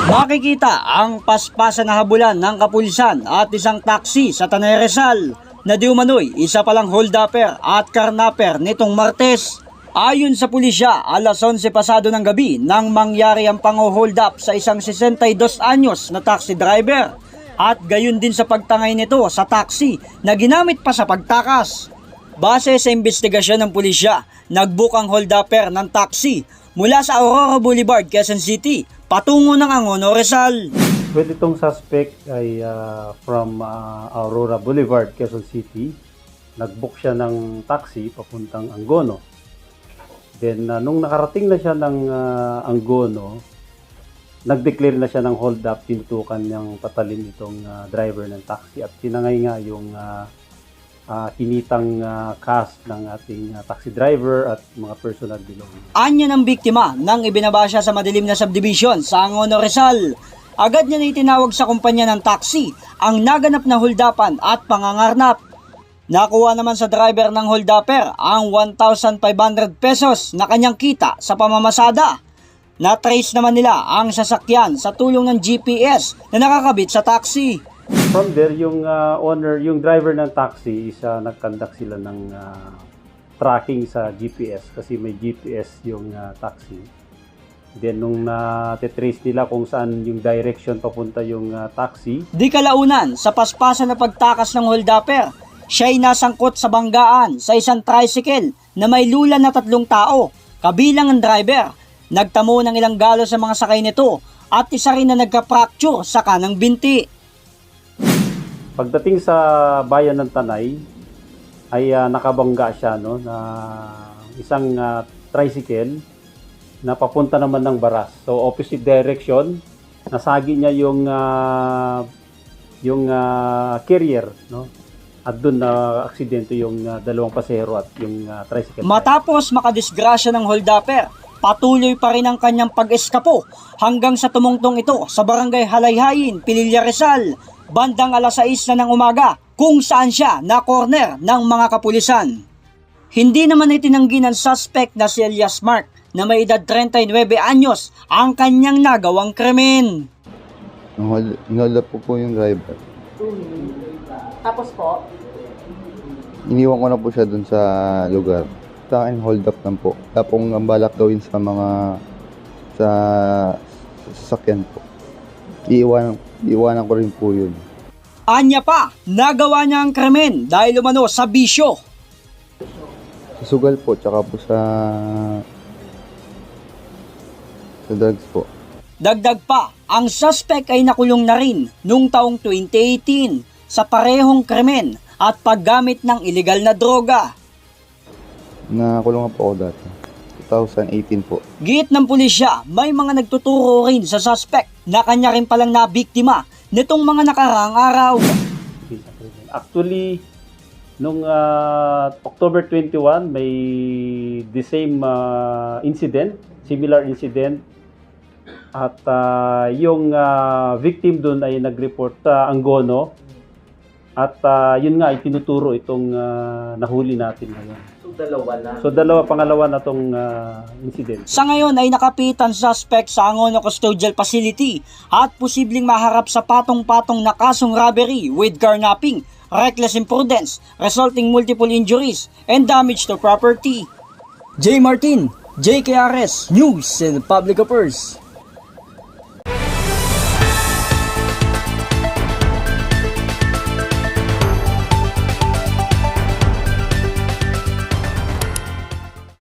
Makikita ang paspasan na habulan ng kapulisan at isang taxi sa Tanay Rizal na di umano'y isa palang hold-upper at karnapper nitong Martes. Ayon sa pulisya, alas 11 pasado ng gabi nang mangyari ang pang-hold up sa isang 62 anyos na taxi driver at gayon din sa pagtangay nito sa taxi na ginamit pa sa pagtakas. Base sa investigasyon ng pulisya, nagbook ang hold-upper ng taxi mula sa Aurora Boulevard, Quezon City, patungo ng Angono, Rizal. Well, itong suspect ay from Aurora Boulevard, Quezon City. Nag-book siya ng taxi papuntang Angono. Then, nung nakarating na siya ng Angono, nag-declare na siya ng hold up, tinutukan niyang patalin itong driver ng taxi at tinangay nga yung kinitang cash ng ating taxi driver at mga personal belongings. Anya ng biktima nang ibinaba siya sa madilim na subdivision sa Angono, Rizal. Agad niya na itinawag sa kumpanya ng taxi ang naganap na holdapan at pangangarnap. Nakuha naman sa driver ng holdupper ang 1,500 pesos na kanyang kita sa pamamasada. Na-trace naman nila ang sasakyan sa tulong ng GPS na nakakabit sa taxi. From there, yung yung driver ng taxi is nag-conduct sila ng tracking sa GPS kasi may GPS yung taxi. Then nung na-trace nila kung saan yung direction papunta yung taxi. Di kalaunan sa paspasan na pagtakas ng holdupper, siya'y nasangkot sa banggaan sa isang tricycle na may lulan na 3 tao, kabilang ang driver. Nagtamo ng ilang galo sa mga sakay nito at isa rin na nagka-fracture sa kanang binti. Pagdating sa bayan ng Tanay, ay nakabangga siya na isang tricycle na papunta naman ng Baras. So opposite direction, nasagi niya yung carrier, at doon na aksidente yung dalawang pasahero at yung tricycle. Matapos makadisgrasya ng holdupper, patuloy pa rin ang kanyang pag-eskapo hanggang sa tumungtong ito sa barangay Halayhayin, Pililla, Rizal, bandang alas 6 na ng umaga, kung saan siya na-corner ng mga kapulisan. Hindi naman itinanggi ng suspect na si Elias Mark na may edad 39 anyos ang kanyang nagawang krimen. Hold up po yung driver. Tapos po? Iniwan ko na po siya dun sa lugar. Sa akin, hold up lang po. Tapos ang balak gawin sa mga sa sasakyan po. Iiwanan ko rin po yun. Anya pa, nagawa niya ang krimen dahil umano sa bisyo. Sa sugal po, tsaka po sa drugs po. Dagdag pa, ang suspect ay nakulong na rin noong taong 2018 sa parehong krimen at paggamit ng illegal na droga. Nakulong po ako dati. 2018 po. Giit ng pulisya, may mga nagtuturo rin sa suspect na kanya rin palang nabiktima nitong mga nakaraang araw. Actually, nung October 21, may the same incident, similar incident. At yung victim doon ay nag-report sa Angono. At yun nga, ay tinuturo itong nahuli natin ngayon. So pangalawa na tong incident. Sa ngayon ay nakapitan suspect sa Angono Custodial Facility at posibleng maharap sa patong-patong na kasong robbery with carnapping, reckless imprudence, resulting multiple injuries and damage to property. J. Martin, JKRS News and Public Affairs.